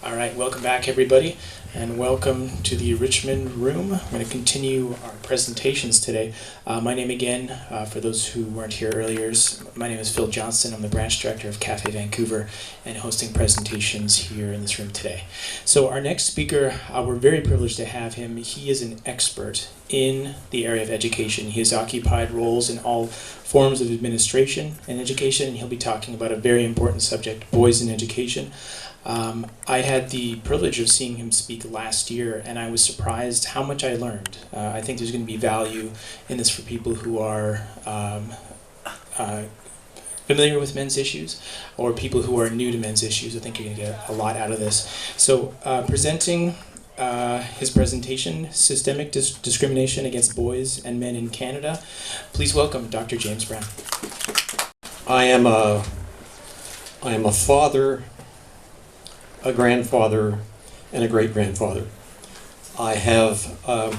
All right, welcome back everybody, and welcome to the Richmond room. I'm going to continue our presentations today. My name again, for those who weren't here earlier, my name is Phil Johnston. I'm the branch director of Cafe Vancouver and hosting presentations here in this room today. So our next speaker, we're very privileged to have him. He is an expert in the area of education. He has occupied roles in all forms of administration and education, and he'll be talking about a very important subject, boys in education. I had the privilege of seeing him speak last year, and I was surprised how much I learned. I think there's going to be value in this for people who are familiar with men's issues, or people who are new to men's issues. I think you're going to get a lot out of this. So presenting his presentation, Systemic Discrimination Against Boys and Men in Canada, please welcome Dr. James Brown. I am a father, a grandfather, and a great-grandfather. I have a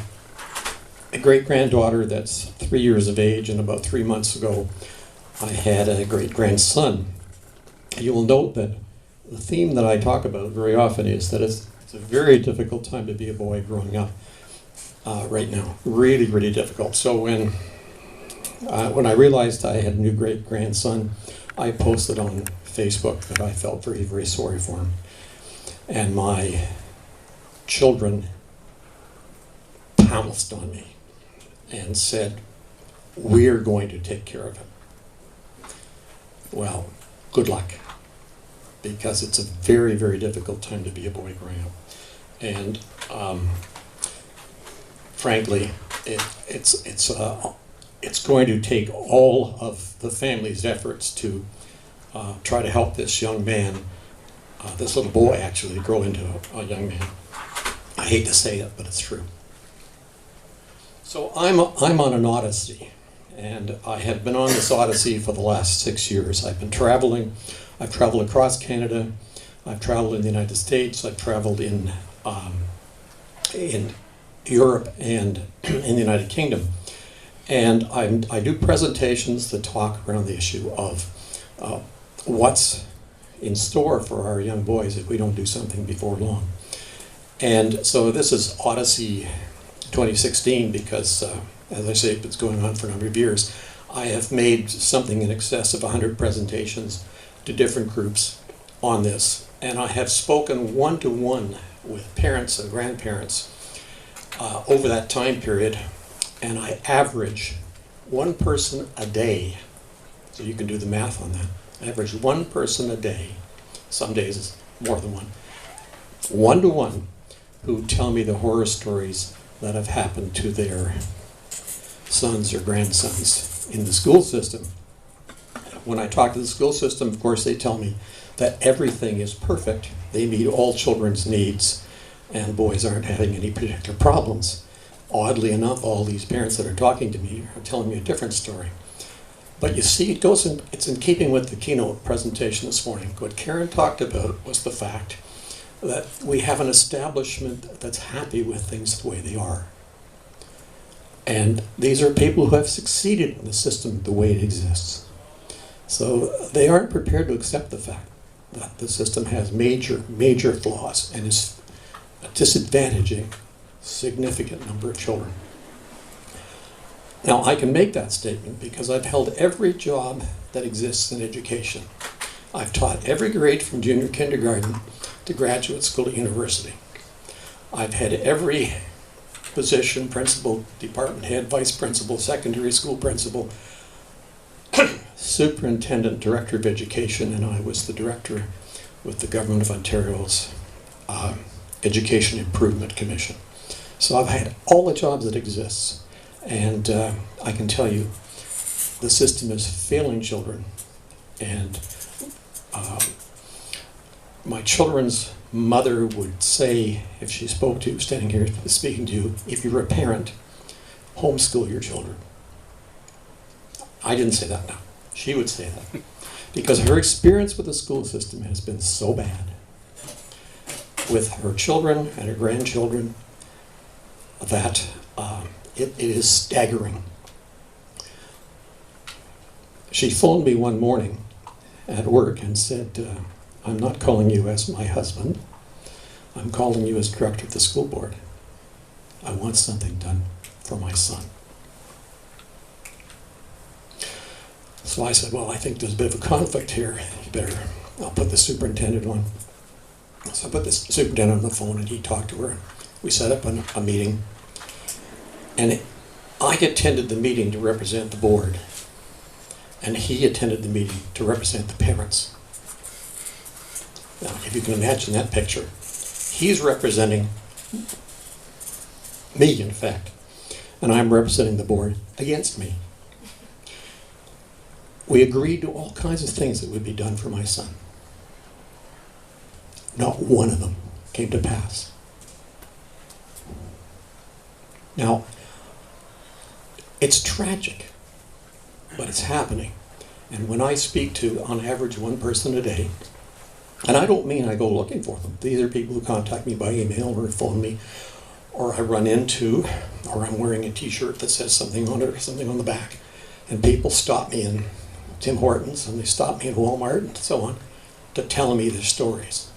great-granddaughter that's 3 years of age, and about 3 months ago I had a great-grandson. You will note that the theme that I talk about very often is that it's a very difficult time to be a boy growing up right now. Really, really difficult. So when I realized I had a new great-grandson, I posted on Facebook that I felt very, very sorry for him. And my children pounced on me and said, "We're going to take care of him." Well, good luck, because it's a very, very difficult time to be a boy growing up. And frankly, it's going to take all of the family's efforts to try to help this young man, this little boy actually, grow into a young man. I hate to say it, but it's true. So I'm on an odyssey, and I have been on this odyssey for the last 6 years. I've been traveling. I've traveled across Canada. I've traveled in the United States. I've traveled in Europe and in the United Kingdom. And I do presentations that talk around the issue of what's in store for our young boys if we don't do something before long. And so this is Odyssey 2016 because, as I say, it's going on for a number of years. I have made something in excess of 100 presentations to different groups on this. And I have spoken one-to-one with parents and grandparents over that time period. And I average one person a day. So you can do the math on that. I average one person a day, some days it's more than one-to-one, who tell me the horror stories that have happened to their sons or grandsons in the school system. When I talk to the school system, of course, they tell me that everything is perfect. They meet all children's needs, and boys aren't having any particular problems. Oddly enough, all these parents that are talking to me are telling me a different story. But you see, it's in keeping with the keynote presentation this morning. What Karen talked about was the fact that we have an establishment that's happy with things the way they are. And these are people who have succeeded in the system the way it exists. So they aren't prepared to accept the fact that the system has major, major flaws and is disadvantaging a significant number of children. Now, I can make that statement because I've held every job that exists in education. I've taught every grade from junior kindergarten to graduate school at university. I've had every position: principal, department head, vice principal, secondary school principal, superintendent, director of education, and I was the director with the Government of Ontario's Education Improvement Commission. So I've had all the jobs that exist. And I can tell you, the system is failing children. And my children's mother would say, if she spoke to you, standing here speaking to you, if you're a parent, homeschool your children. I didn't say that now. She would say that. Because her experience with the school system has been so bad with her children and her grandchildren that it is staggering. She phoned me one morning at work and said, "I'm not calling you as my husband. I'm calling you as director of the school board. I want something done for my son. So I said, well, I think there's a bit of a conflict here. I'll put the superintendent on. So I put the superintendent on the phone and he talked to her. We set up a meeting. And I attended the meeting to represent the board. And he attended the meeting to represent the parents. Now, if you can imagine that picture, he's representing me, in fact, and I'm representing the board against me. We agreed to all kinds of things that would be done for my son. Not one of them came to pass. Now, it's tragic, but it's happening. And when I speak to, on average, one person a day, and I don't mean I go looking for them. These are people who contact me by email or phone me, or I run into, or I'm wearing a t-shirt that says something on it or something on the back. And people stop me in Tim Hortons and they stop me in Walmart and so on to tell me their stories.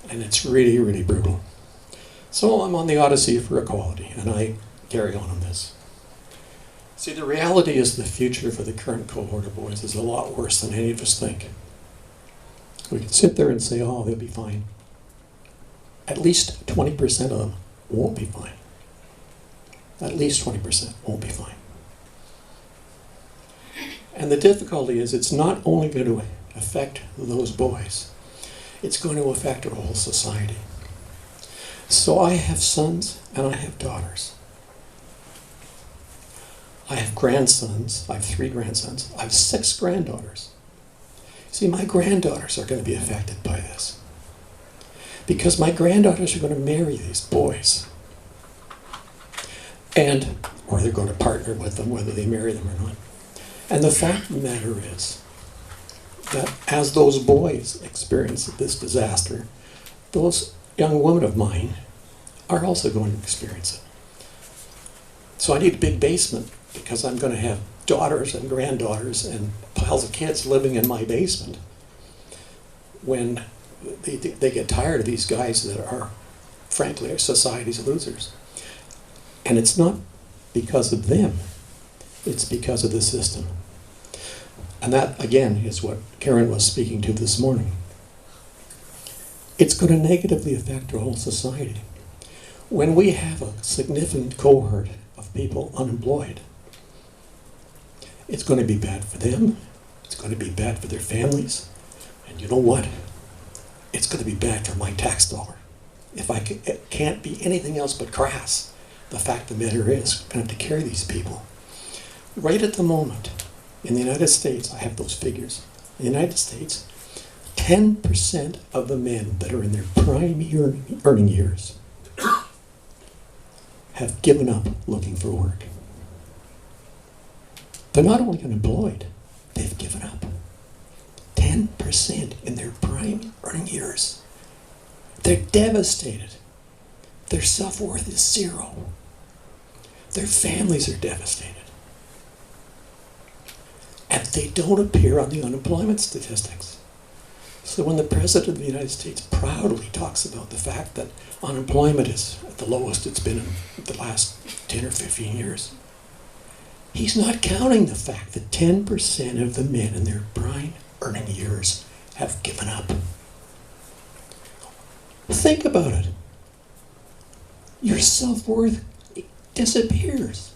And it's really, really brutal. So I'm on the odyssey for equality, and I carry on this. See, the reality is the future for the current cohort of boys is a lot worse than any of us think. We can sit there and say, oh, they'll be fine. At least 20% of them won't be fine. At least 20% won't be fine. And the difficulty is it's not only going to affect those boys, it's going to affect our whole society. So I have sons and I have daughters. I have grandsons. I have 3 grandsons. I have 6 granddaughters. See, my granddaughters are going to be affected by this. Because my granddaughters are going to marry these boys. Or they're going to partner with them, whether they marry them or not. And the fact of the matter is that as those boys experience this disaster, those young women of mine are also going to experience it. So I need a big basement because I'm going to have daughters and granddaughters and piles of kids living in my basement when they get tired of these guys that are, frankly, our society's losers. And it's not because of them, it's because of the system. And that, again, is what Karen was speaking to this morning. It's going to negatively affect our whole society. When we have a significant cohort of people unemployed, it's going to be bad for them, it's going to be bad for their families, and you know what? It's going to be bad for my tax dollar. If it can't be anything else but crass, the fact of the matter is, we're going to have to carry these people. Right at the moment, in the United States, I have those figures. In the United States, 10% of the men that are in their prime earning years have given up looking for work. They're not only unemployed, they've given up. 10% in their prime earning years. They're devastated. Their self-worth is 0. Their families are devastated. And they don't appear on the unemployment statistics. So when the President of the United States proudly talks about the fact that unemployment is at the lowest it's been in the last 10 or 15 years, he's not counting the fact that 10% of the men in their prime earning years have given up. Think about it. Your self-worth disappears.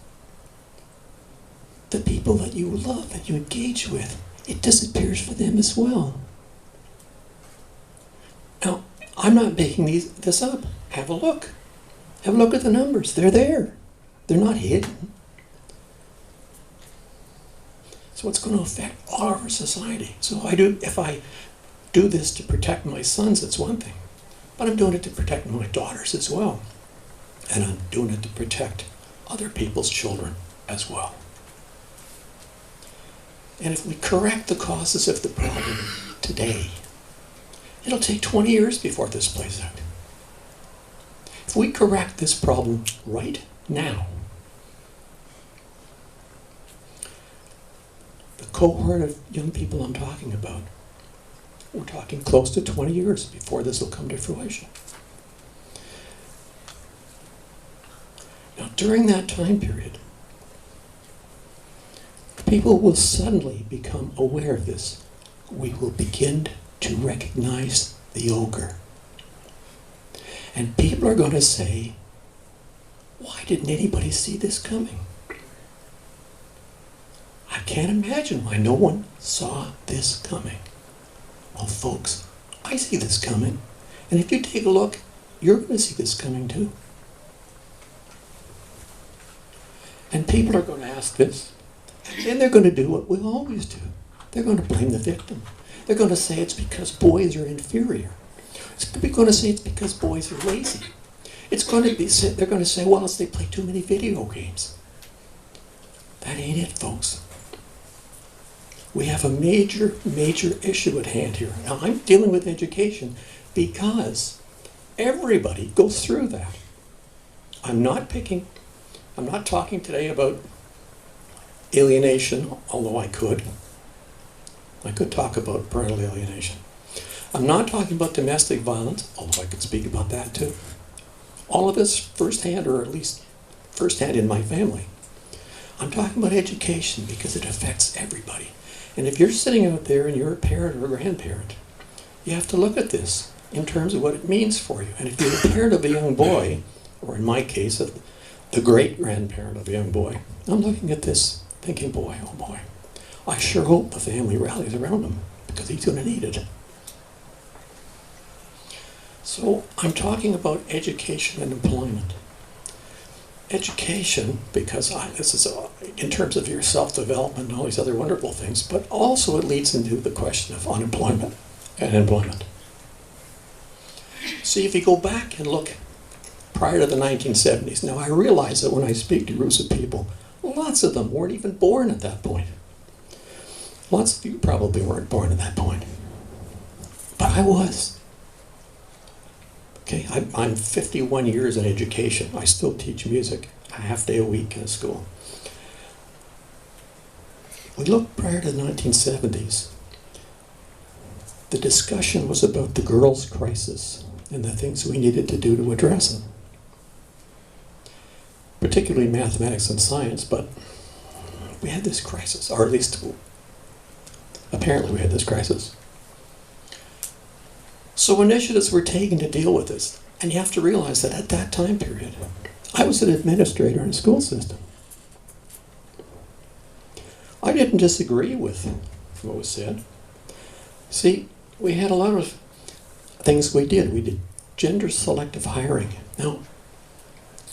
The people that you love and you engage with, it disappears for them as well. Now, I'm not making this up. Have a look. Have a look at the numbers. They're there. They're not hidden. So it's going to affect all of our society. So if I do this to protect my sons, it's one thing. But I'm doing it to protect my daughters as well. And I'm doing it to protect other people's children as well. And if we correct the causes of the problem today, it'll take 20 years before this plays out. If we correct this problem right now, the cohort of young people I'm talking about, we're talking close to 20 years before this will come to fruition. during that time period, people will suddenly become aware of this. We will begin to recognize the ogre. And people are going to say, why didn't anybody see this coming? I can't imagine why no one saw this coming. Well, folks, I see this coming. And if you take a look, you're going to see this coming too. And people are going to ask this. And then they're going to do what we always do. They're going to blame the victim. They're going to say it's because boys are inferior. They're going to say it's because boys are lazy. It's going to be, they're going to say, well, it's they play too many video games. That ain't it, folks. We have a major, major issue at hand here. Now, I'm dealing with education because everybody goes through that. I'm not talking today about alienation, although I could. I could talk about parental alienation. I'm not talking about domestic violence, although I could speak about that too. All of this firsthand, or at least firsthand in my family. I'm talking about education because it affects everybody. And if you're sitting out there and you're a parent or a grandparent, you have to look at this in terms of what it means for you. And if you're a parent of a young boy, or in my case, the great-grandparent of a young boy, I'm looking at this thinking, boy, oh boy, I sure hope the family rallies around him because he's going to need it. So I'm talking about education and employment. Education, because this is in terms of your self-development and all these other wonderful things, but also it leads into the question of unemployment and employment. See, if you go back and look prior to the 1970s, now I realize that when I speak to groups of people, lots of them weren't even born at that point. Lots of you probably weren't born at that point. But I was. Okay, I'm 51 years in education. I still teach music a half day a week in a school. We look prior to the 1970s. The discussion was about the girls' crisis and the things we needed to do to address it. Particularly mathematics and science, but we had this crisis, or at least apparently we had this crisis. So initiatives were taken to deal with this. And you have to realize that at that time period, I was an administrator in a school system. I didn't disagree with what was said. See, we had a lot of things we did. We did gender selective hiring. Now,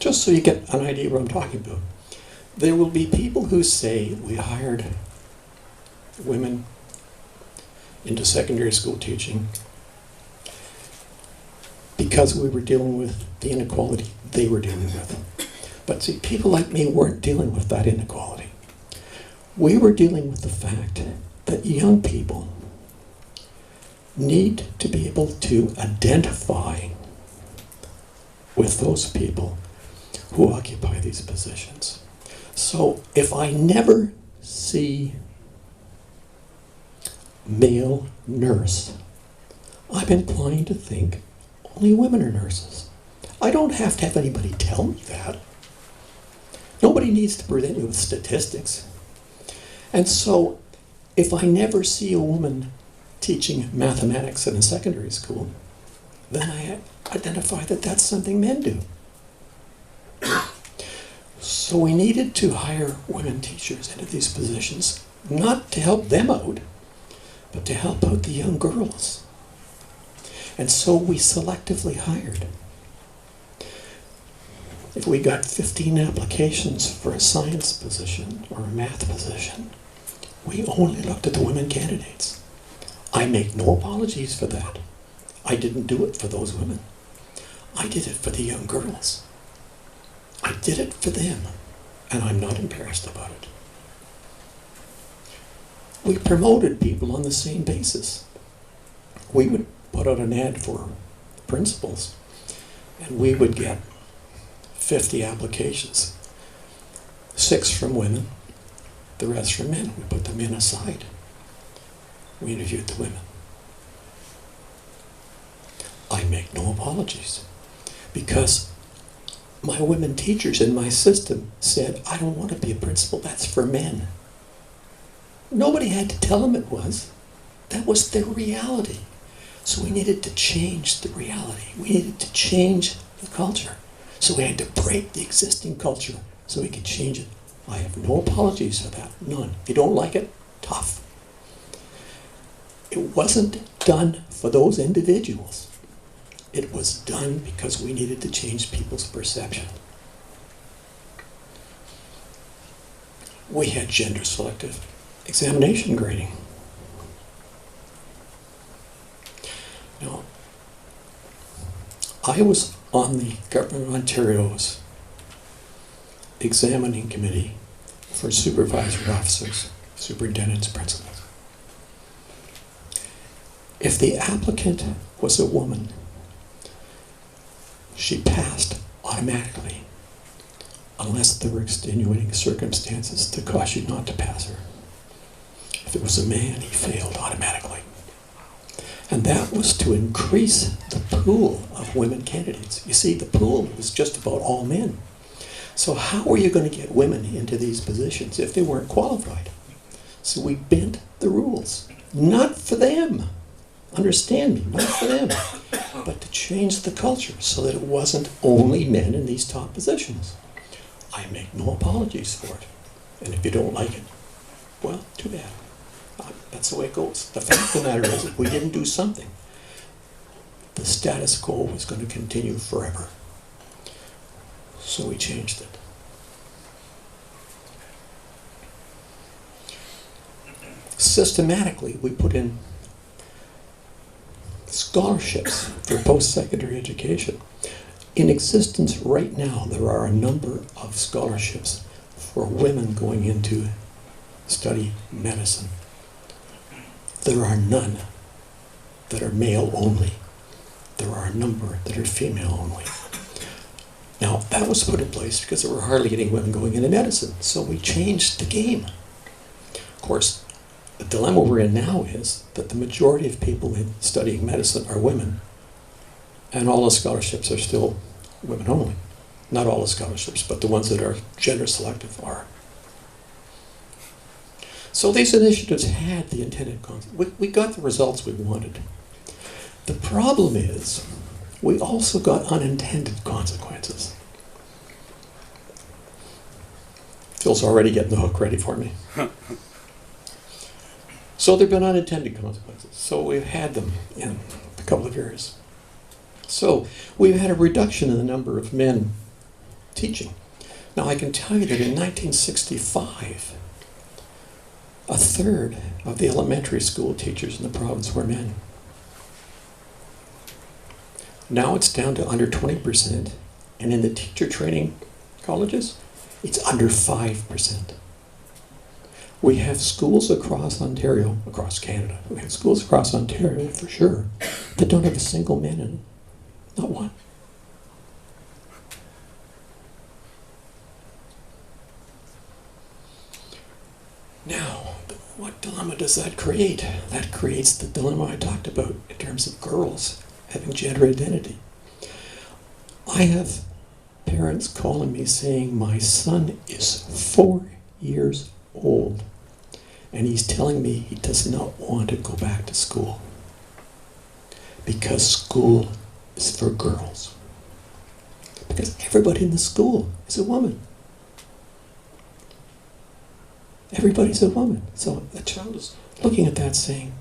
just so you get an idea of what I'm talking about, there will be people who say we hired women into secondary school teaching because we were dealing with the inequality they were dealing with. But see, people like me weren't dealing with that inequality. We were dealing with the fact that young people need to be able to identify with those people who occupy these positions. So if I never see male nurse, I'm inclined to think only women are nurses. I don't have to have anybody tell me that. Nobody needs to present you with statistics. And so, if I never see a woman teaching mathematics in a secondary school, then I identify that that's something men do. So we needed to hire women teachers into these positions, not to help them out, but to help out the young girls. And so we selectively hired. If we got 15 applications for a science position or a math position, we only looked at the women candidates. I make no apologies for that. I didn't do it for those women. I did it for the young girls. I did it for them, and I'm not embarrassed about it. We promoted people on the same basis. We would put out an ad for principals, and we would get 50 applications. 6 from women, the rest from men. We put the men aside. We interviewed the women. I make no apologies, because my women teachers in my system said, I don't want to be a principal, that's for men. Nobody had to tell them it was. That was their reality. So we needed to change the reality. We needed to change the culture. So we had to break the existing culture so we could change it. I have no apologies for that, none. If you don't like it, tough. It wasn't done for those individuals. It was done because we needed to change people's perception. We had gender selective examination grading. Now, I was on the Government of Ontario's examining committee for supervisory officers, superintendents, principals. If the applicant was a woman, she passed automatically, unless there were extenuating circumstances to cause you not to pass her. If it was a man, he failed automatically. And that was to increase the pool of women candidates. You see, the pool was just about all men. So how were you going to get women into these positions if they weren't qualified? So we bent the rules. Not for them. Understand me, not for them. But to change the culture so that it wasn't only men in these top positions. I make no apologies for it. And if you don't like it, well, too bad. That's the way it goes. The fact of the matter is, if we didn't do something, the status quo was going to continue forever. So we changed it. Systematically, we put in scholarships for post-secondary education. In existence right now, there are a number of scholarships for women going into study medicine. There are none that are male only. There are a number that are female only. Now, that was put in place because there were hardly any women going into medicine, so we changed the game. Of course, the dilemma we're in now is that the majority of people studying medicine are women, and all the scholarships are still women only. Not all the scholarships, but the ones that are gender selective are. So these initiatives had the intended consequence. We got the results we wanted. The problem is, we also got unintended consequences. Phil's already getting the hook ready for me. So there have been unintended consequences. So we've had them in a couple of areas. So we've had a reduction in the number of men teaching. Now I can tell you that in 1965, a third of the elementary school teachers in the province were men. Now it's down to under 20%, and in the teacher training colleges, it's under 5%. We have schools across Ontario, across Canada, we have schools across Ontario for sure, that don't have a single man in them. Not one. Now, what dilemma does that create? That creates the dilemma I talked about in terms of girls having gender identity. I have parents calling me saying, my son is 4 years old and he's telling me he does not want to go back to school because school is for girls. Because everybody in the school is a woman. Everybody's a woman. So the child is looking at that saying,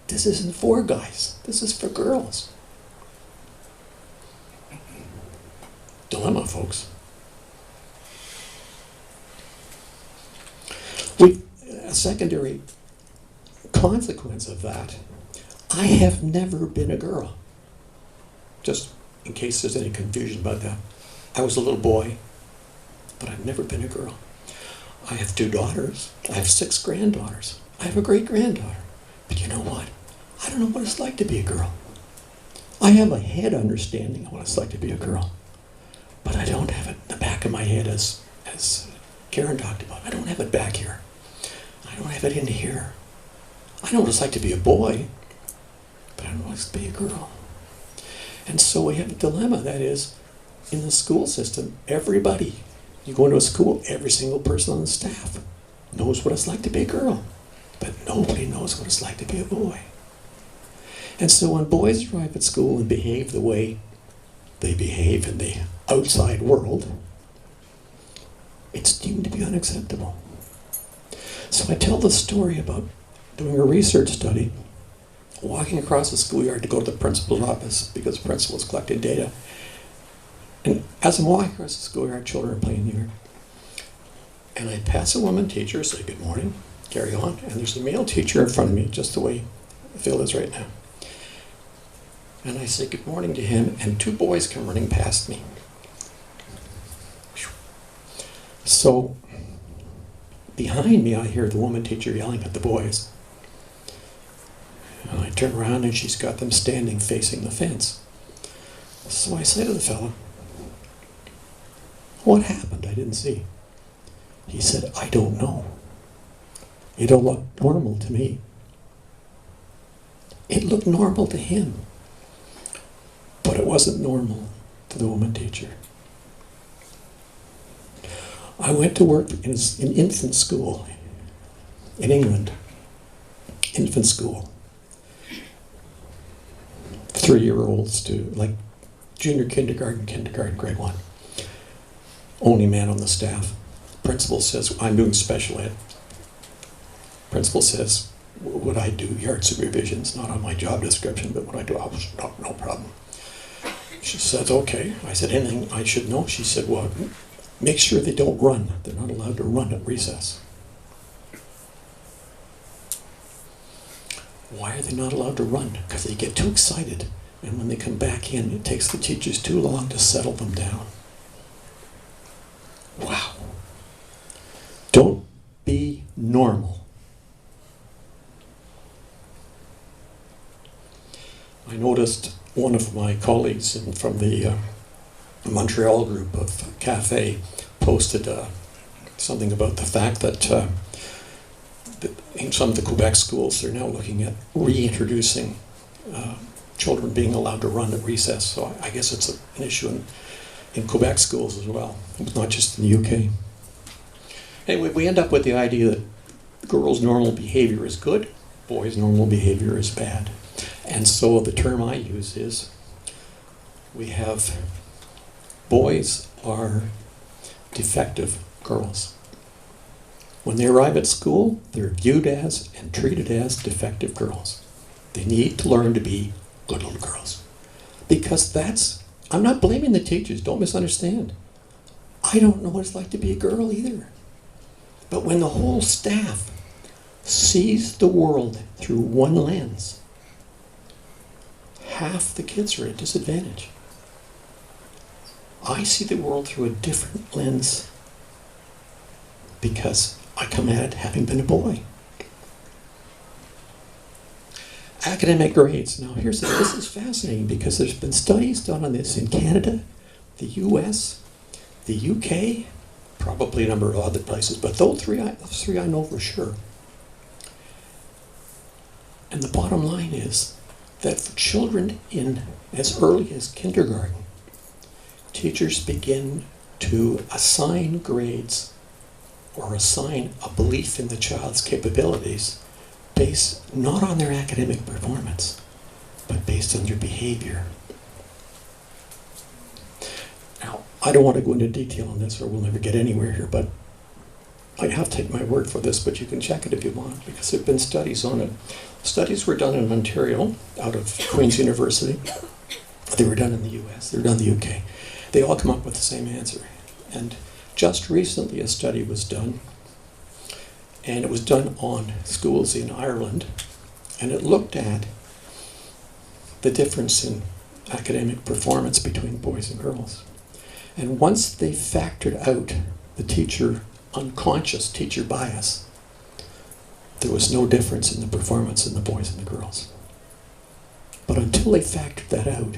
this isn't for guys, this is for girls. Dilemma, folks. A secondary consequence of that, I have never been a girl. Just in case there's any confusion about that. I was a little boy, but I've never been a girl. I have 2 daughters. I have 6 granddaughters. I have a great-granddaughter. But you know what? I don't know what it's like to be a girl. I have a head understanding of what it's like to be a girl. But I don't have it in the back of my head as Karen talked about. I don't have it back here. I don't have it in here. I know what it's like to be a boy, but I don't know what it's like to be a girl. And so we have a dilemma. That is, in the school system, everybody, you go into a school, every single person on the staff knows what it's like to be a girl, but nobody knows what it's like to be a boy. And so when boys arrive at school and behave the way they behave in the outside world, it's deemed to be unacceptable. So I tell the story about doing a research study, walking across the schoolyard to go to the principal's office because the principal was collecting data. And as I'm walking across the schoolyard, children are playing in the yard. And I pass a woman teacher, say good morning, carry on, and there's a male teacher in front of me, just the way Phil is right now. And I say good morning to him, and two boys come running past me. So behind me, I hear the woman teacher yelling at the boys. And I turn around, and she's got them standing facing the fence. So I say to the fellow, "What happened? I didn't see." He said, "I don't know. It all looked normal to me." It looked normal to him, but it wasn't normal to the woman teacher. I went to work in infant school in England. Infant school. 3-year-olds to like junior kindergarten, grade 1. Only man on the staff. Principal says, I'm doing special ed. Principal says, would I do yard supervisions? Not on my job description, but what I do, no problem. She says, okay. I said, anything I should know? She said, well, make sure they don't run. They're not allowed to run at recess. Why are they not allowed to run? Because they get too excited. And when they come back in, it takes the teachers too long to settle them down. Wow. Don't be normal. I noticed one of my colleagues from the Montreal group of Cafe posted something about the fact that in some of the Quebec schools, they're now looking at reintroducing children being allowed to run at recess. So I guess it's an issue in Quebec schools as well. It's not just in the UK. Anyway, we end up with the idea that girls' normal behavior is good, boys' normal behavior is bad. And so the term I use is, we have boys are defective girls. When they arrive at school, they're viewed as and treated as defective girls. They need to learn to be good little girls. Because I'm not blaming the teachers, don't misunderstand. I don't know what it's like to be a girl either. But when the whole staff sees the world through one lens, half the kids are at a disadvantage. I see the world through a different lens because I come at it having been a boy. Academic grades. Now this is fascinating because there's been studies done on this in Canada, the US, the UK, probably a number of other places, but those three I know for sure. And the bottom line is that for children in as early as kindergarten, teachers begin to assign grades or assign a belief in the child's capabilities based not on their academic performance, but based on their behavior. Now, I don't want to go into detail on this or we'll never get anywhere here, but I have to take my word for this, but you can check it if you want, because there have been studies on it. Studies were done in Ontario, out of Queen's University. They were done in the US, they were done in the UK. They all come up with the same answer. And just recently a study was done, and it was done on schools in Ireland, and it looked at the difference in academic performance between boys and girls. And once they factored out the unconscious teacher bias, there was no difference in the performance in the boys and the girls. But until they factored that out,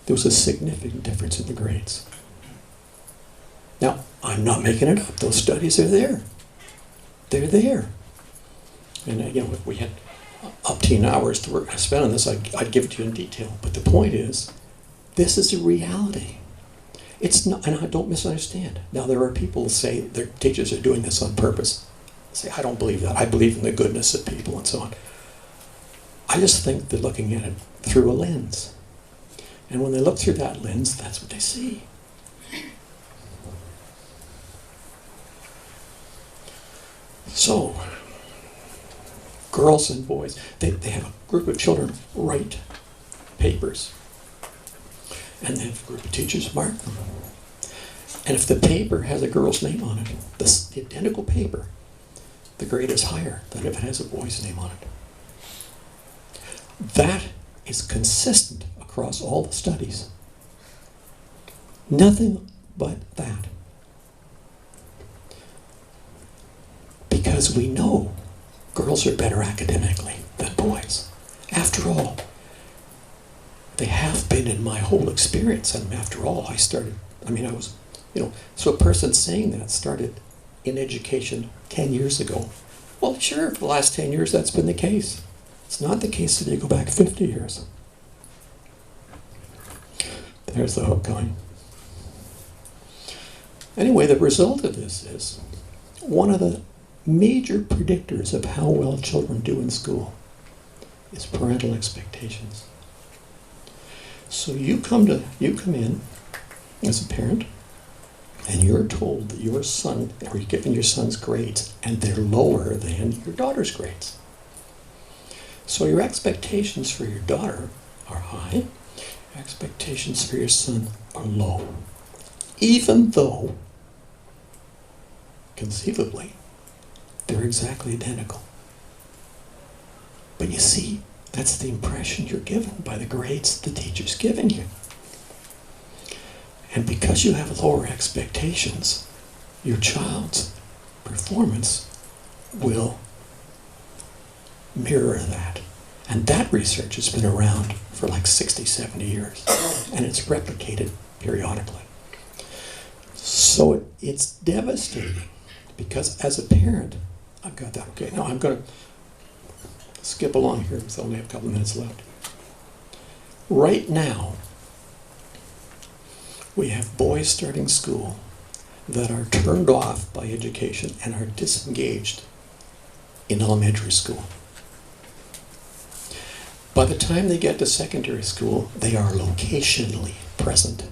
there was a significant difference in the grades. Now, I'm not making it up. Those studies are there. They're there. And if we had up to hours to spend on this, I'd give it to you in detail. But the point is, this is a reality. It's not, and I don't misunderstand. Now, there are people who say their teachers are doing this on purpose. Say, I don't believe that. I believe in the goodness of people and so on. I just think they're looking at it through a lens. And when they look through that lens, that's what they see. So, girls and boys, they have a group of children write papers. And they have a group of teachers mark them. And if the paper has a girl's name on it, the identical paper, the grade is higher than if it has a boy's name on it. That is consistent across all the studies. Nothing but that. Because we know girls are better academically than boys. After all, they have been in my whole experience. And after all, I was, so a person saying that started in education 10 years ago. Well, sure, for the last 10 years that's been the case. It's not the case if you go back 50 years. There's the hook going. Anyway, the result of this is one of the major predictors of how well children do in school is parental expectations. So you come in as a parent, and you're told that your son, or you're given your son's grades, and they're lower than your daughter's grades. So your expectations for your daughter are high, your expectations for your son are low. Even though, conceivably, they're exactly identical. But you see, that's the impression you're given by the grades the teacher's giving you. And because you have lower expectations, your child's performance will mirror that. And that research has been around for like 60, 70 years. And it's replicated periodically. So it's devastating because as a parent, I've got that. Okay, now I'm going to skip along here because I only have a couple of minutes left. Right now, we have boys starting school that are turned off by education and are disengaged in elementary school. By the time they get to secondary school, they are locationally present.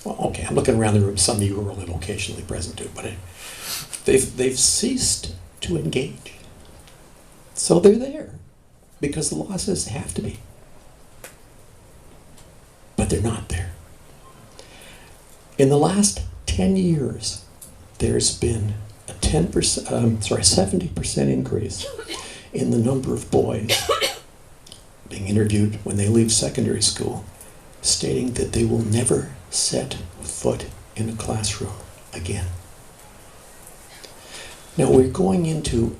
Well, okay, I'm looking around the room. Some of you are only locationally present too, but they've ceased to engage. So they're there because the law says they have to be. But they're not there. In the last 10 years, there's been a 70% increase in the number of boys being interviewed when they leave secondary school, stating that they will never set foot in a classroom again. Now we're going into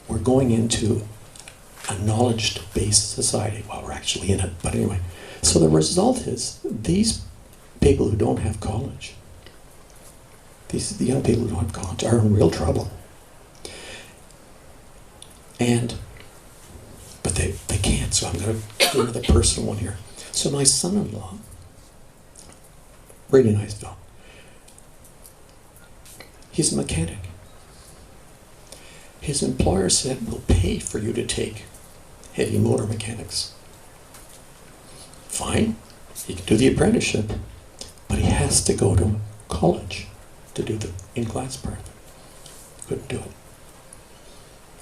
a knowledge-based society. Well, we're actually in it, but anyway. So the result is these people who don't have college, the young people who don't have college are in real trouble. But they can't, so I'm going to do another personal one here. So my son-in-law, really nice fellow, he's a mechanic. His employer said, we'll pay for you to take heavy motor mechanics. Fine, he can do the apprenticeship, but he has to go to college to do the in-class part of it. Couldn't do it.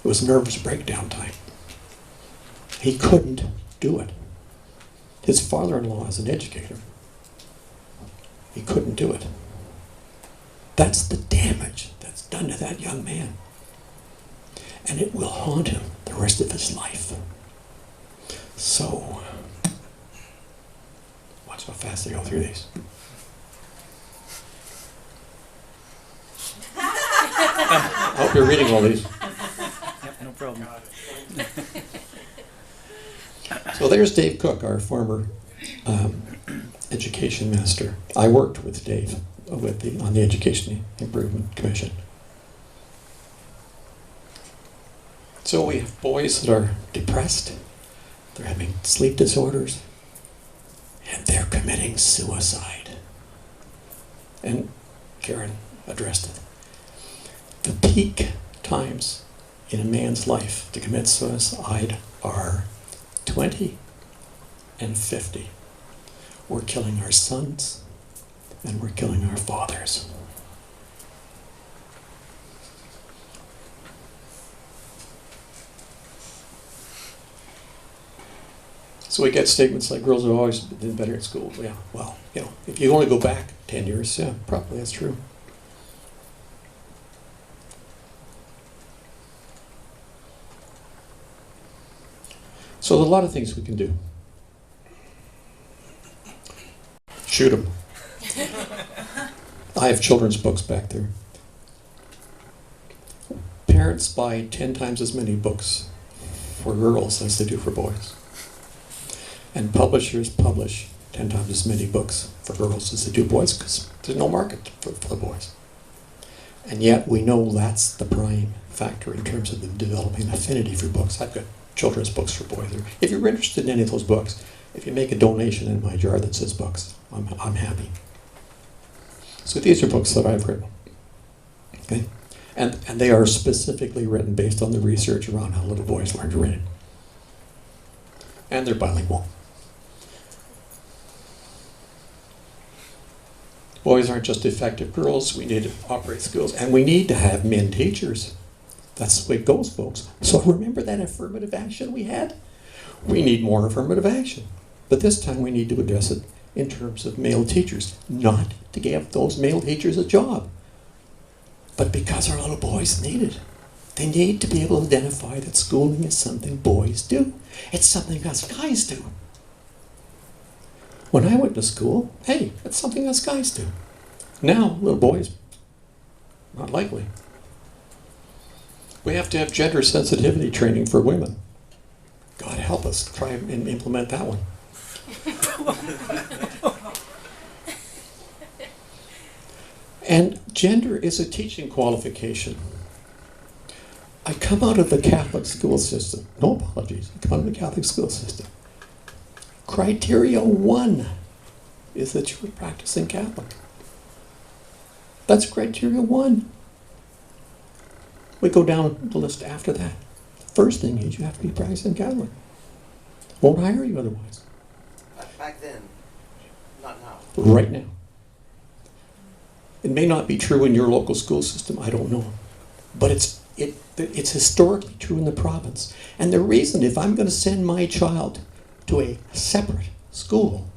It was nervous breakdown time. He couldn't do it. His father-in-law is an educator. He couldn't do it. That's the damage that's done to that young man. And it will haunt him the rest of his life. So, watch how fast I go through these. I hope you're reading all these. Yep, no problem. So there's Dave Cook, our former education minister. I worked with Dave on the Education Improvement Commission. So we have boys that are depressed, they're having sleep disorders, and they're committing suicide. And Karen addressed it. The peak times in a man's life to commit suicide are 20 and 50. We're killing our sons and we're killing our fathers. So we get statements like girls have always been better at school. Yeah, well, if you only go back 10 years, yeah, probably that's true. So there's a lot of things we can do. Shoot them. I have children's books back there. Parents buy 10 times as many books for girls as they do for boys. And publishers publish 10 times as many books for girls as they do boys because there's no market for the boys. And yet we know that's the prime factor in terms of them developing an affinity for books. I've got children's books for boys. If you're interested in any of those books, if you make a donation in my jar that says books, I'm happy. So these are books that I've written. Okay? And they are specifically written based on the research around how little boys learn to read. And they're bilingual. Boys aren't just defective girls. We need to operate schools. And we need to have men teachers. That's the way it goes, folks. So remember that affirmative action we had? We need more affirmative action. But this time we need to address it in terms of male teachers. Not to give those male teachers a job, but because our little boys need it. They need to be able to identify that schooling is something boys do. It's something us guys do. When I went to school, hey, it's something us guys do. Now, little boys, not likely. We have to have gender sensitivity training for women. God help us try and implement that one. And gender is a teaching qualification. I come out of the Catholic school system. No apologies. I come out of the Catholic school system. Criteria 1 is that you're practicing Catholic. That's criteria 1. We go down the list after that. First thing is you have to be practicing Catholic. Won't hire you otherwise. Back then, not now. Right now. It may not be true in your local school system, I don't know. But it's historically true in the province. And the reason, if I'm going to send my child to a separate school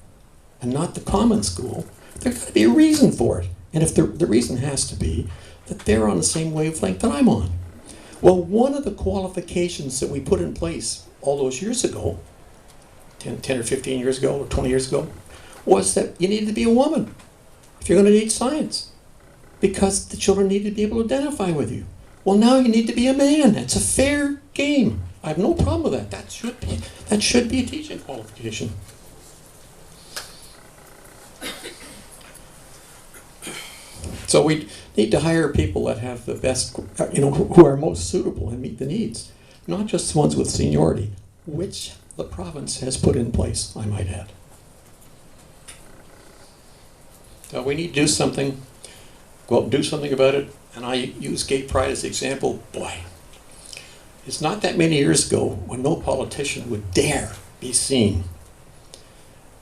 and not the common school, there's got to be a reason for it. And if the reason has to be that they're on the same wavelength that I'm on. Well, one of the qualifications that we put in place all those years ago, 10 or 15 years ago or 20 years ago, was that you needed to be a woman if you're going to teach science, because the children need to be able to identify with you. Well, now you need to be a man. It's a fair game. I have no problem with that. That should be a teaching qualification. So we need to hire people that have the best, who are most suitable and meet the needs, not just the ones with seniority, which the province has put in place, I might add. So we need to do something, go out and do something about it, and I use gay pride as the example. Boy, it's not that many years ago when no politician would dare be seen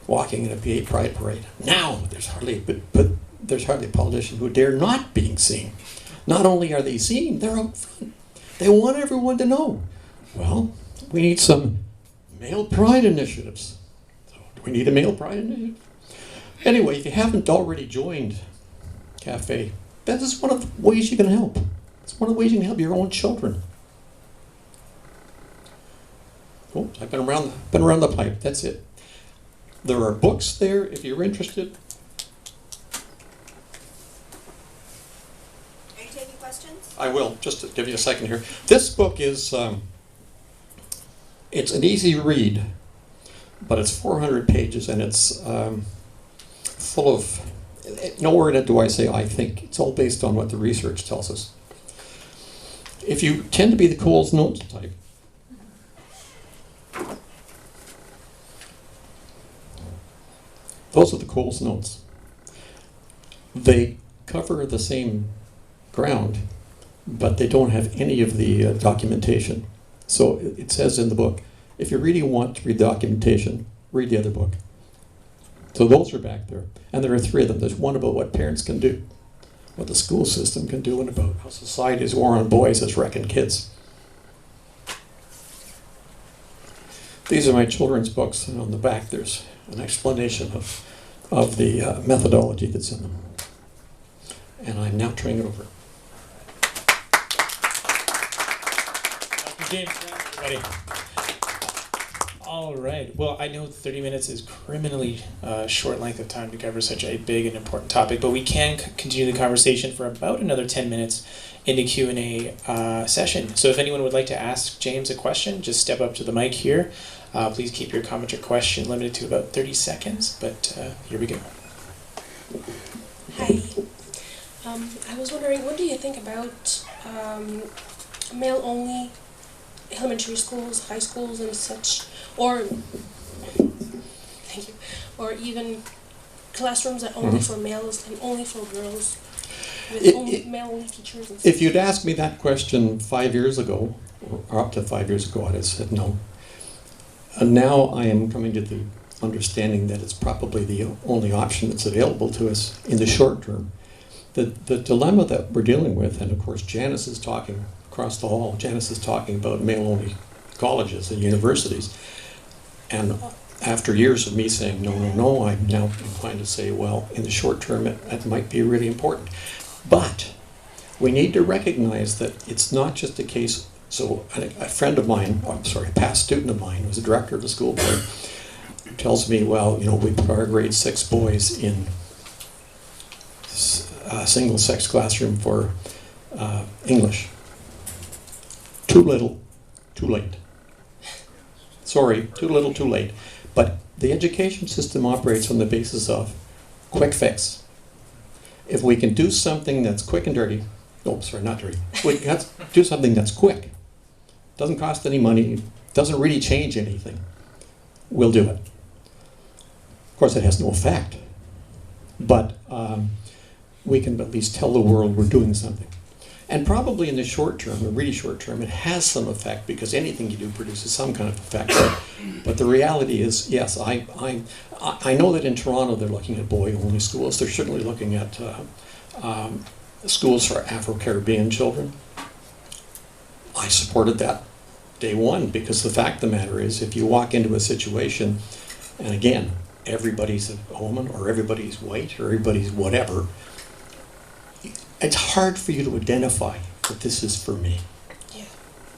walking in a gay pride parade. Now there's hardly a politician who dare not being seen. Not only are they seen, they're out front. They want everyone to know. Well, we need some male pride initiatives. So, do we need a male pride initiative? Anyway, if you haven't already joined CAFE, that is one of the ways you can help. It's one of the ways you can help your own children. Oh, I've been around the pipe. That's it. There are books there if you're interested. Are you taking questions? I will, just to give you a second here. This book is, it's an easy read, but it's 400 pages and it's full of, nowhere in it do I say I think. It's all based on what the research tells us. If you tend to be the Kohls notes type, Kohls notes. They cover the same ground, but they don't have any of the documentation. So it says in the book, if you really want to read documentation, read the other book. So those are back there. And there are 3 of them. There's one about what parents can do, what the school system can do, and about how society's war on boys is wrecking kids. These are my children's books, and on the back there's an explanation of the methodology that's in them. And I'm now turning it over. Dr. James, everybody. All right. Well, I know 30 minutes is criminally short length of time to cover such a big and important topic, but we can continue the conversation for about another 10 minutes in the Q&A session. So if anyone would like to ask James a question, just step up to the mic here. Please keep your comment or question limited to about 30 seconds, but here we go. Hi. I was wondering, what do you think about male-only elementary schools, high schools, and such, or thank you, or even classrooms that only for males and only for girls, with only male-only teachers? And if you'd asked me that question 5 years ago, or up to 5 years ago, I'd have said no. And now I am coming to the understanding that it's probably the only option that's available to us in the short term. The dilemma that we're dealing with, and of course Janice is talking across the hall, Janice is talking about male-only colleges and universities. And after years of me saying no, no, no, I'm now inclined to say, well, in the short term it might be really important. But we need to recognize that it's not just a case. So a friend of mine, a past student of mine, who was a director of the school board, tells me, well, we put our grade 6 boys in a single-sex classroom for English. Too little, too late. Sorry, too little, too late. But the education system operates on the basis of quick fix. If we can do something that's quick and dirty, not dirty, we can do something that's quick, doesn't cost any money, doesn't really change anything, we'll do it. Of course, it has no effect, but we can at least tell the world we're doing something. And probably in the short term, the really short term, it has some effect, because anything you do produces some kind of effect. But the reality is, yes, I know that in Toronto they're looking at boy-only schools. They're certainly looking at schools for Afro-Caribbean children. I supported that day one, because the fact of the matter is, if you walk into a situation, and again, everybody's a woman, or everybody's white, or everybody's whatever, it's hard for you to identify that this is for me. Yeah.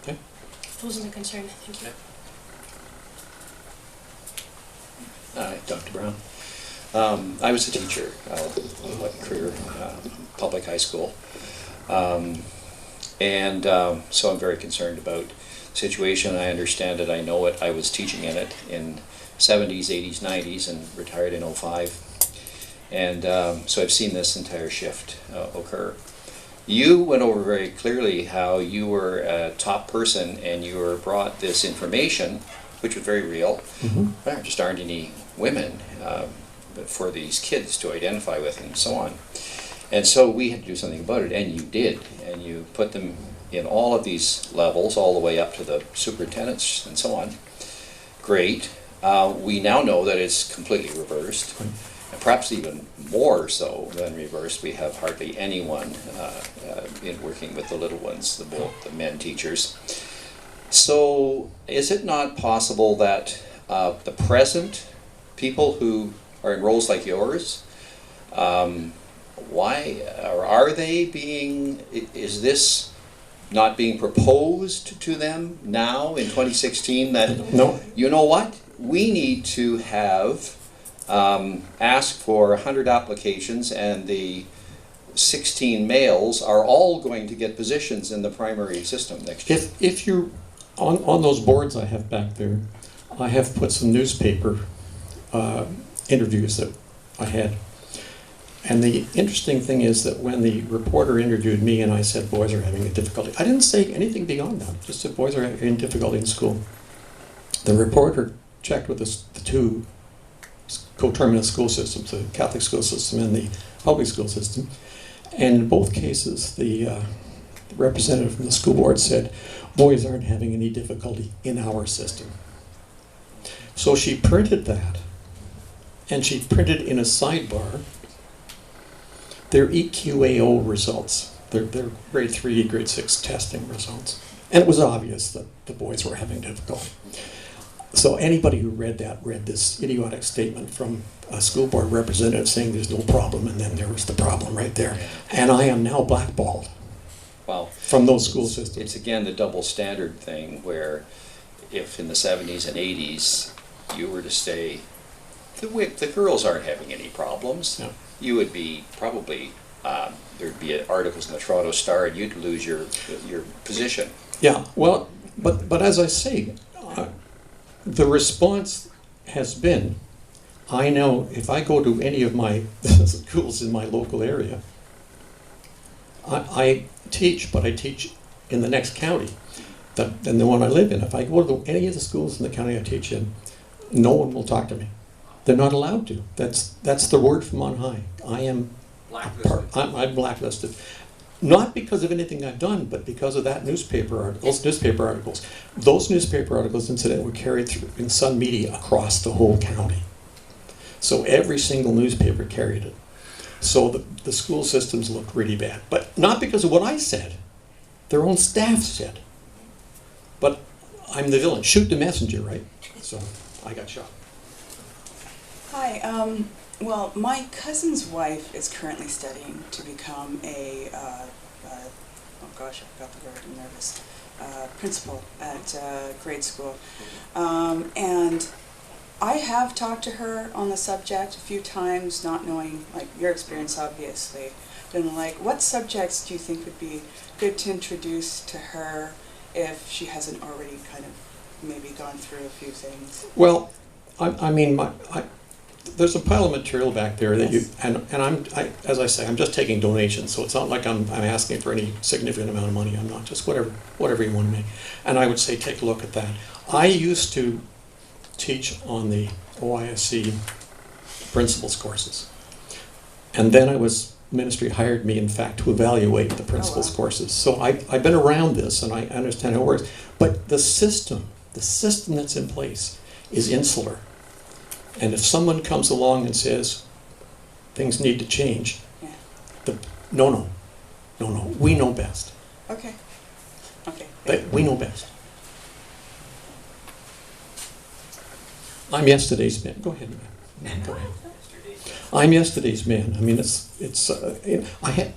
Okay? That wasn't a concern. Thank you. Dr. Brown. I was a teacher, career, public high school. So I'm very concerned about the situation. I understand it, I know it. I was teaching in it in 70s, 80s, 90s, and retired in 05. And so I've seen this entire shift occur. You went over very clearly how you were a top person and you were brought this information, which was very real. Mm-hmm. There just aren't any women for these kids to identify with and so on. And so we had to do something about it, and you did. And you put them in all of these levels, all the way up to the superintendents and so on. Great. We now know that it's completely reversed. And perhaps even more so than reversed. We have hardly anyone in working with the little ones, the men teachers. So is it not possible that the present people who are in roles like yours, why, or are they being, is this not being proposed to them now in 2016 that, No. you know what, we need to have ask for 100 applications, and the 16 males are all going to get positions in the primary system next year. If you, on those boards I have back there, I have put some newspaper interviews that I had. And the interesting thing is that when the reporter interviewed me and I said boys are having a difficulty, I didn't say anything beyond that, just that boys are having difficulty in school. The reporter checked with the two coterminous school systems, the Catholic school system and the public school system. And in both cases, the representative from the school board said, boys aren't having any difficulty in our system. So she printed that, and she printed in a sidebar their EQAO results, their grade 3, grade 6 testing results. And it was obvious that the boys were having difficulty. So anybody who read that read this idiotic statement from a school board representative saying there's no problem, and then there was the problem right there. And I am now blackballed. Well, from those school systems. It's again the double standard thing where if in the 70s and 80s you were to say, the girls aren't having any problems, Yeah. you would be probably, there'd be articles in the Toronto Star and you'd lose your position. Yeah, well, but as I say, the response has been, I know if I go to any of my schools in my local area, I teach, but I teach in the next county than the one I live in. If I go to any of the schools in the county I teach in, no one will talk to me. They're not allowed to. That's the word from on high. I am Blacklisted. I'm blacklisted. Not because of anything I've done, but because of that newspaper articles. Those newspaper articles, incidentally, were carried through in Sun Media across the whole county. So every single newspaper carried it. So the school systems look really bad. But not because of what I said. Their own staff said. But I'm the villain. Shoot the messenger, right? So I got shot. Hi. Well, my cousin's wife is currently studying to become a, oh gosh, I forgot the word, I'm nervous, principal at grade school. And I have talked to her on the subject a few times, not knowing, like, your experience, obviously. But I'm like, what subjects do you think would be good to introduce to her if she hasn't already kind of maybe gone through a few things? Well, I mean, there's a pile of material back there that Yes. as I say, I'm just taking donations, so it's not like I'm asking for any significant amount of money. I'm not, just whatever you want to make. And I would say take a look at that. I used to teach on the OISC principals courses, and then ministry hired me, in fact, to evaluate the principals courses. So I've been around this, and I understand how it works. But the system that's in place is insular. And if someone comes along and says, things need to change, Yeah. No, we know best. Okay. Okay. We know best. I'm yesterday's man. Go ahead, man. Go ahead. I'm yesterday's man. I mean,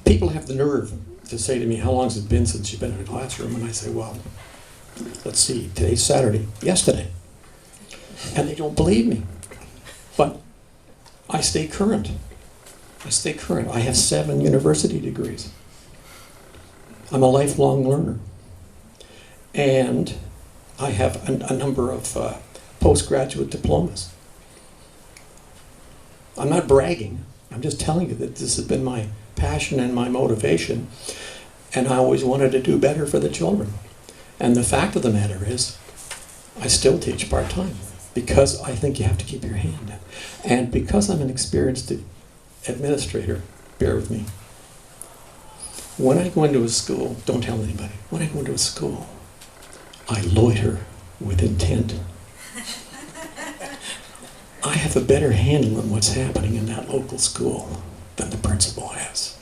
people have the nerve to say to me, how long has it been since you've been in a classroom? And I say, well, let's see, today's Saturday, yesterday. And they don't believe me. But I stay current. I have 7 university degrees. I'm a lifelong learner. And I have a number of postgraduate diplomas. I'm not bragging. I'm just telling you that this has been my passion and my motivation. And I always wanted to do better for the children. And the fact of the matter is, I still teach part-time. Because I think you have to keep your hand in. And because I'm an experienced administrator, bear with me. When I go into a school, don't tell anybody, when I go into a school, I loiter with intent. I have a better handle on what's happening in that local school than the principal has.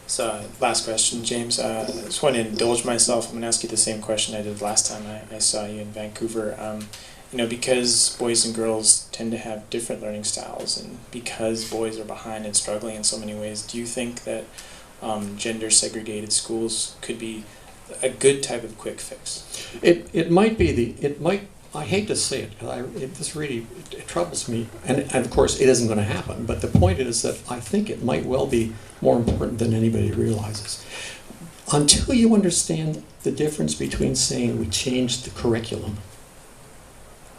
So, last question, James. I just want to indulge myself. I'm going to ask you the same question I did last time I saw you in Vancouver. Because boys and girls tend to have different learning styles, and because boys are behind and struggling in so many ways, do you think that gender segregated schools could be a good type of quick fix? It might be I hate to say it, it troubles me, and of course it isn't going to happen, but the point is that I think it might well be more important than anybody realizes. Until you understand the difference between saying we changed the curriculum.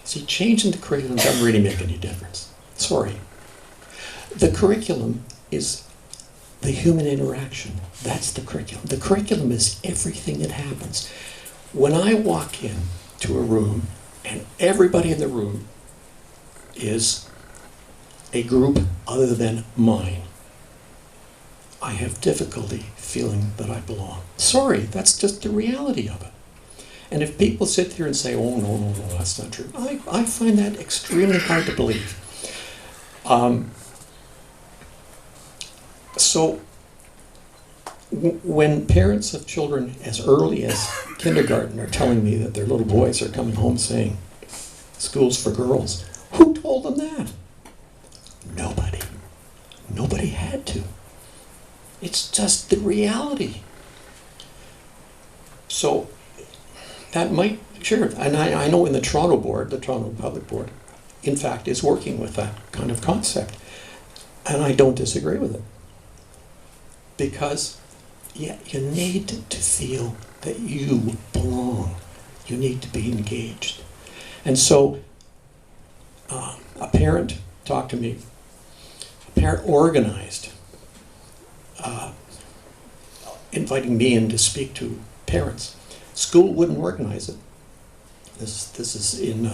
See, changing the curriculum doesn't really make any difference. Sorry. The curriculum is the human interaction. That's the curriculum. The curriculum is everything that happens. When I walk in to a room and everybody in the room is a group other than mine, I have difficulty feeling that I belong. Sorry, that's just the reality of it. And if people sit here and say, oh, no, that's not true, I find that extremely hard to believe. So when parents of children as early as kindergarten are telling me that their little boys are coming home saying, school's for girls, who told them that? Nobody. Nobody had to. It's just the reality. So that might, sure, and I know in the Toronto board, the Toronto Public Board, in fact, is working with that kind of concept. And I don't disagree with it. Because you need to feel that you belong. You need to be engaged. And so a parent talked to me, a parent organized, inviting me in to speak to parents. School wouldn't organize it. This is in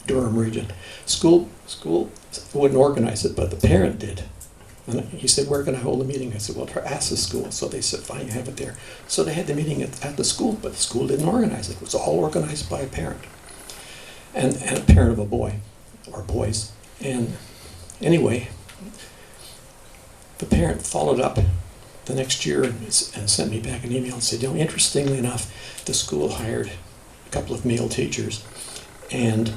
Durham region. School wouldn't organize it, but the parent did. And he said, where can I hold a meeting? I said, well, ask the school. So they said, fine, you have it there. So they had the meeting at the school, but the school didn't organize it. It was all organized by a parent. And a parent of a boy, or boys. And anyway, the parent followed up the next year and sent me back an email and said, interestingly enough, the school hired a couple of male teachers, and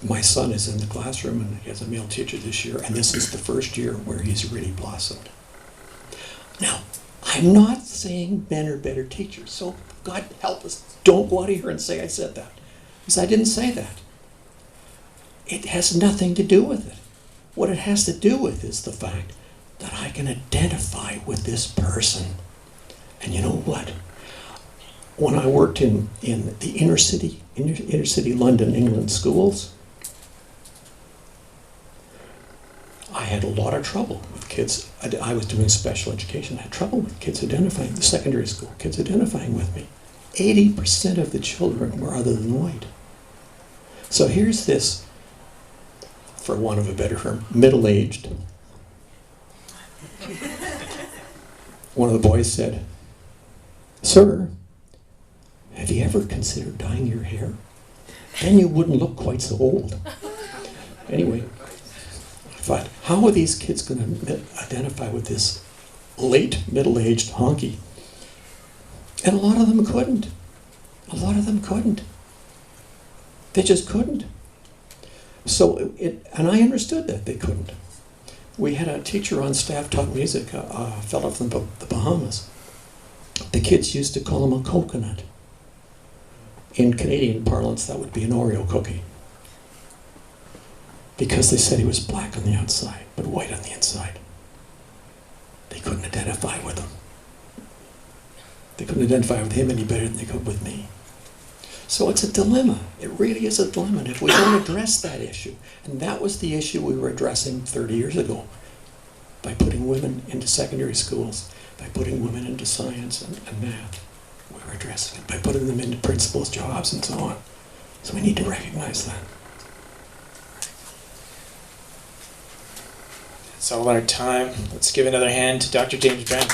my son is in the classroom and he has a male teacher this year, and this is the first year where he's really blossomed. Now, I'm not saying men are better teachers, so God help us, don't go out of here and say I said that, because I didn't say that. It has nothing to do with it. What it has to do with is the fact that I can identify with this person. And you know what? When I worked in the inner city London, England schools, I had a lot of trouble with kids. I was doing special education. I had trouble with kids identifying, the secondary school kids identifying with me. 80% of the children were other than white. So here's this, for want of a better term, middle-aged. One of the boys said, sir, have you ever considered dyeing your hair? Then you wouldn't look quite so old. Anyway, I thought, how are these kids going to identify with this late middle-aged honky? And a lot of them couldn't. A lot of them couldn't. They just couldn't. So, and I understood that they couldn't. We had a teacher on staff taught music, a fellow from the Bahamas. The kids used to call him a coconut. In Canadian parlance, that would be an Oreo cookie. Because they said he was black on the outside, but white on the inside. They couldn't identify with him. They couldn't identify with him any better than they could with me. So it's a dilemma. It really is a dilemma. And if we don't address that issue, and that was the issue we were addressing 30 years ago, by putting women into secondary schools, by putting women into science and math, we were addressing it, by putting them into principals' jobs and so on. So we need to recognize that. That's all our time. Let's give another hand to Dr. James Brown.